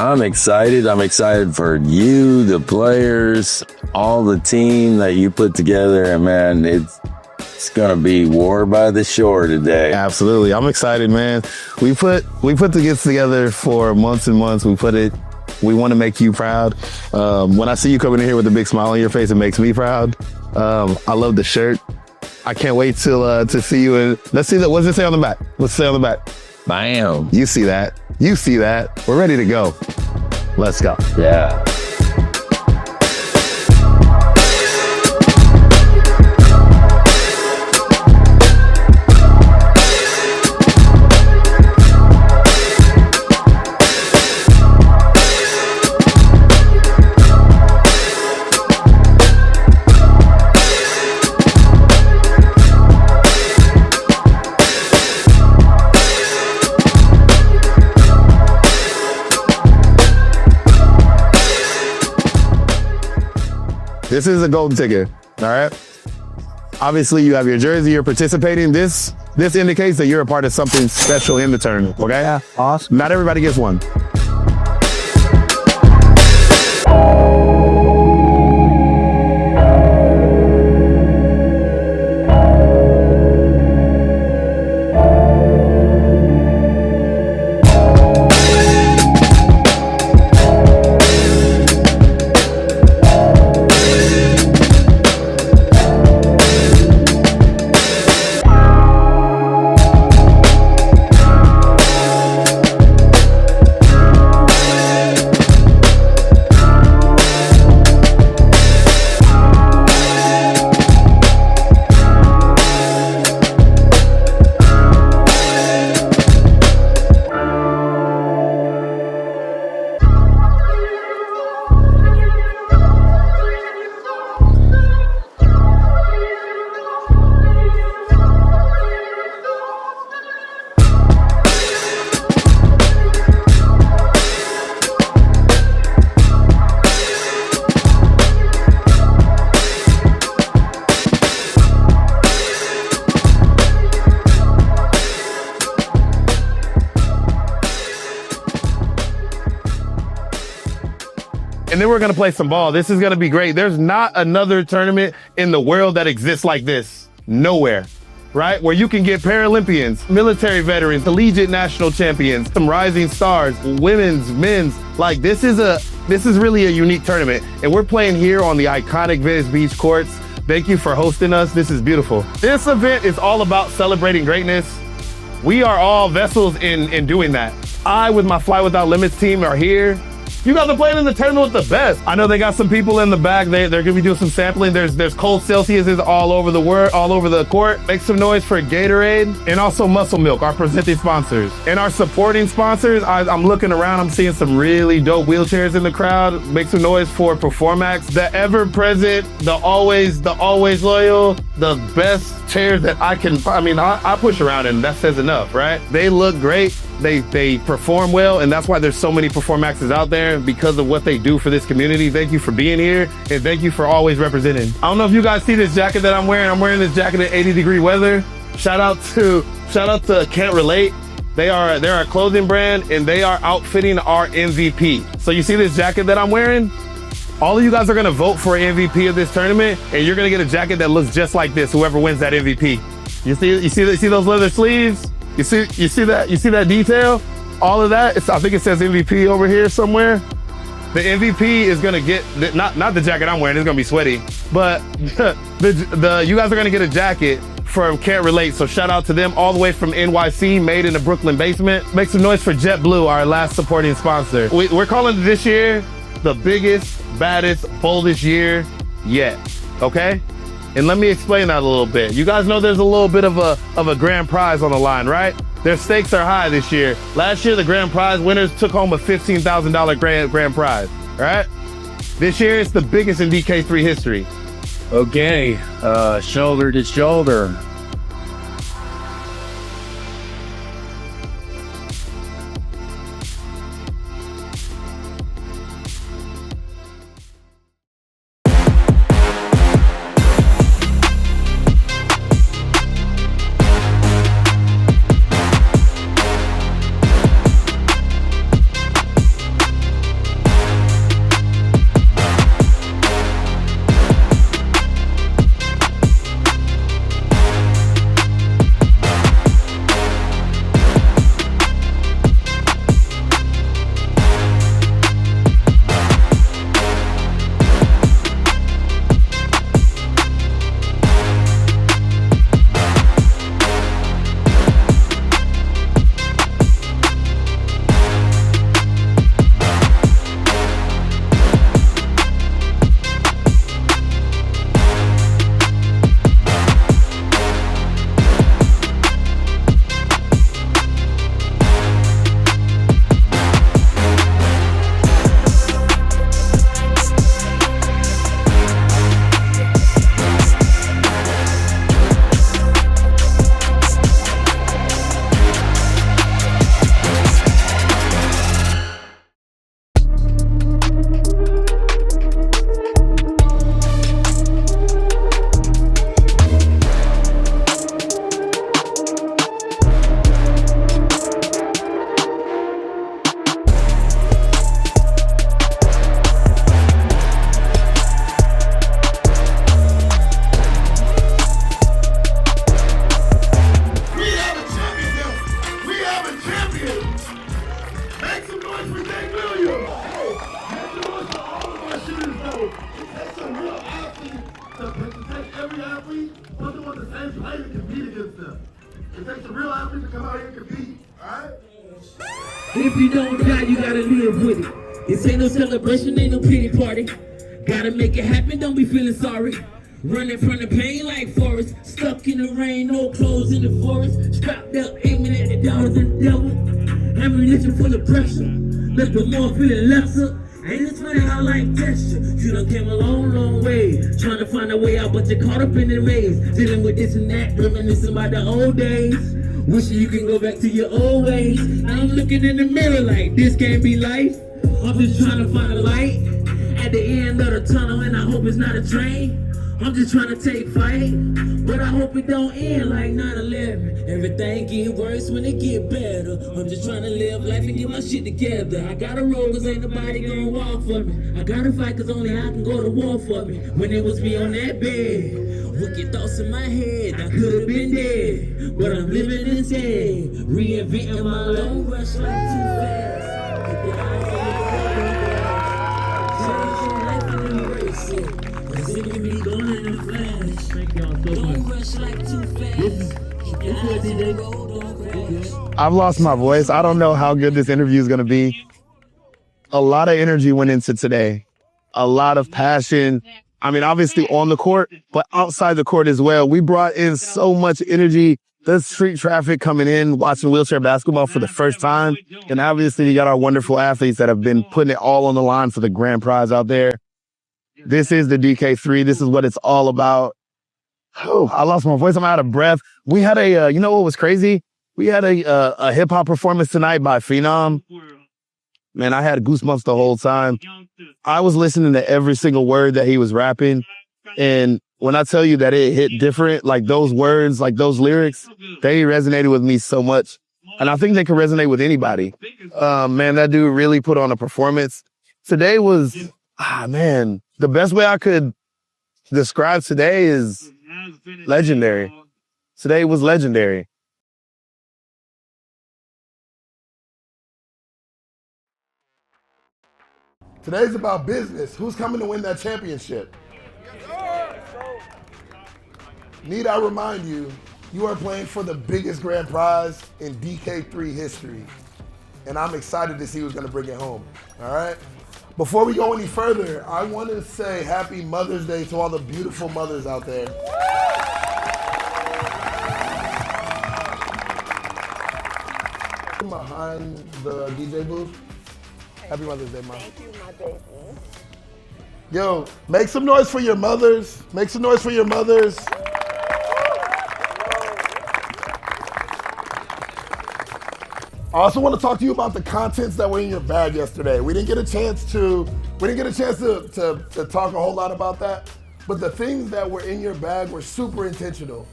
I'm excited. I'm excited for you, the players, all the team that you put together. And man, it's going to be war by the shore today. Absolutely. I'm excited, man. We put this together for months and months. We want to make you proud. When I see you coming in here with a big smile on your face, it makes me proud. I love the shirt. I can't wait to see you. And let's see that. What does it say on the back? What's it say on the back? Bam. You see that. You see that. We're ready to go. Let's go. Yeah. This is a golden ticket, all right? Obviously, you have your jersey, you're participating. This indicates that you're a part of something special in the tournament, okay? Yeah, awesome. Not everybody gets one. And then we're going to play some ball. This is going to be great. There's not another tournament in the world that exists like this. Nowhere. Right? Where you can get Paralympians, military veterans, collegiate national champions, some rising stars, women's, men's. Like this is really a unique tournament. And we're playing here on the iconic Venice Beach courts. Thank you for hosting us. This is beautiful. This event is all about celebrating greatness. We are all vessels in doing that. I, with my Fly Without Limits team, are here. You guys are playing in the tournament with the best. I know they got some people in the back. They're gonna be doing some sampling. There's cold Celsiuses all over the court. Make some noise for Gatorade and also Muscle Milk, our presenting sponsors. And our supporting sponsors, I'm looking around, I'm seeing some really dope wheelchairs in the crowd. Make some noise for Performax, the ever-present, the always loyal, the best chairs that I push around and that says enough, right? They look great. They perform well, and that's why there's so many Performaxes out there, because of what they do for this community. Thank you for being here, and thank you for always representing. I don't know if you guys see this jacket that I'm wearing. I'm wearing this jacket in 80-degree weather. Shout out to Can't Relate. They're a clothing brand, and they are outfitting our MVP. So you see this jacket that I'm wearing? All of you guys are gonna vote for an MVP of this tournament, and you're gonna get a jacket that looks just like this, whoever wins that MVP. You see those leather sleeves? You see that detail? All of that, I think it says MVP over here somewhere. The MVP is gonna get, not the jacket I'm wearing, it's gonna be sweaty, but you guys are gonna get a jacket from Can't Relate. So shout out to them all the way from NYC, made in the Brooklyn basement. Make some noise for JetBlue, our last supporting sponsor. We're calling this year the biggest, baddest, boldest year yet, okay? And let me explain that a little bit. You guys know there's a little bit of a grand prize on the line, right? Their stakes are high this year. Last year, the grand prize winners took home a $15,000 grand prize, right? This year, it's the biggest in DK3 history. Okay, shoulder to shoulder. the same plane to compete against them. It takes a real athlete to come out here and compete, all right? If you don't die, you gotta live with it. This ain't no celebration, ain't no pity party. Gotta make it happen, don't be feeling sorry. Running from the pain like Forrest. Stuck in the rain, no clothes in the forest. Strapped up, aiming at the dollars and the devil. Ammunition full of pressure. Left with more feeling lesser. Ain't it funny how life tests you? You done came a long, long way. Trying to find a way out, but you're caught up in the maze. Dealing with this and that, reminiscing about the old days. Wishing you can go back to your old ways. Now I'm looking in the mirror like this can't be life. I'm just trying to find a light at the end of the tunnel, and I hope it's not a train. I'm just trying to take flight, but I hope it don't end like 9/11. Everything get worse when it get better. I'm just trying to live life and get my shit together. I gotta roll cause ain't nobody gonna walk for me. I gotta fight cause only I can go to war for me. When it was me on that bed, wicked thoughts in my head, I could've been dead, but I'm living instead, reinventing my long rush like too fast. Keep your eyes on the road, change your life and embrace it. It can be gone in a flash. Thank y'all so much. Don't rush like too fast. Keep your eyes on the road, don't crash. I've lost my voice. I don't know how good this interview is going to be. A lot of energy went into today. A lot of passion. I mean, obviously on the court, but outside the court as well. We brought in so much energy. The street traffic coming in, watching wheelchair basketball for the first time. And obviously you got our wonderful athletes that have been putting it all on the line for the grand prize out there. This is the DK3. This is what it's all about. Oh, I lost my voice. I'm out of breath. We had a, you know what was crazy? We had a hip hop performance tonight by Phenom. Man, I had goosebumps the whole time. I was listening to every single word that he was rapping. And when I tell you that it hit different, like those words, like those lyrics, they resonated with me so much. And I think they can resonate with anybody. Man, that dude really put on a performance. Today was, man, the best way I could describe today is legendary. Today was legendary. Today's about business. Who's coming to win that championship? Need I remind you, you are playing for the biggest grand prize in DK3 history. And I'm excited to see who's gonna bring it home, all right? Before we go any further, I want to say happy Mother's Day to all the beautiful mothers out there. Behind the DJ booth. Happy Mother's Day, Mom. Thank you, my baby. Yo, make some noise for your mothers. Make some noise for your mothers. I also want to talk to you about the contents that were in your bag yesterday. We didn't get a chance to talk a whole lot about that, but the things that were in your bag were super intentional.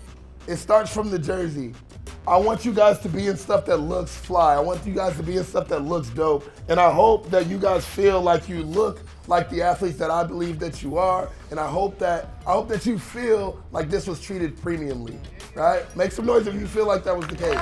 It starts from the jersey. I want you guys to be in stuff that looks fly. I want you guys to be in stuff that looks dope. And I hope that you guys feel like you look like the athletes that I believe that you are. And I hope that you feel like this was treated premiumly, right? Make some noise if you feel like that was the case.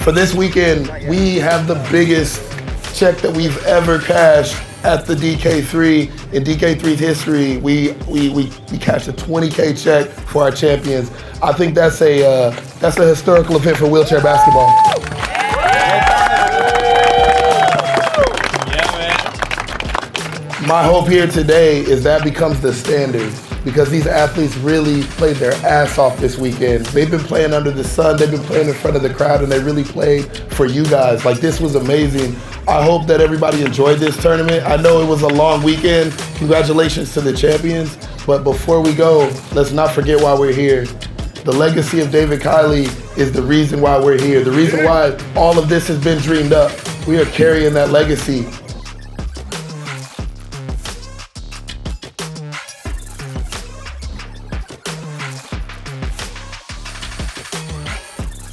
For this weekend, we have the biggest check that we've ever cashed at the DK3. In DK3's history, we cashed a $20K check for our champions. I think that's a historical event for wheelchair basketball. My hope here today is that becomes the standard, because these athletes really played their ass off this weekend. They've been playing under the sun, they've been playing in front of the crowd, and they really played for you guys. Like, this was amazing. I hope that everybody enjoyed this tournament. I know it was a long weekend. Congratulations to the champions. But before we go, let's not forget why we're here. The legacy of David Kiley is the reason why we're here. The reason why all of this has been dreamed up. We are carrying that legacy.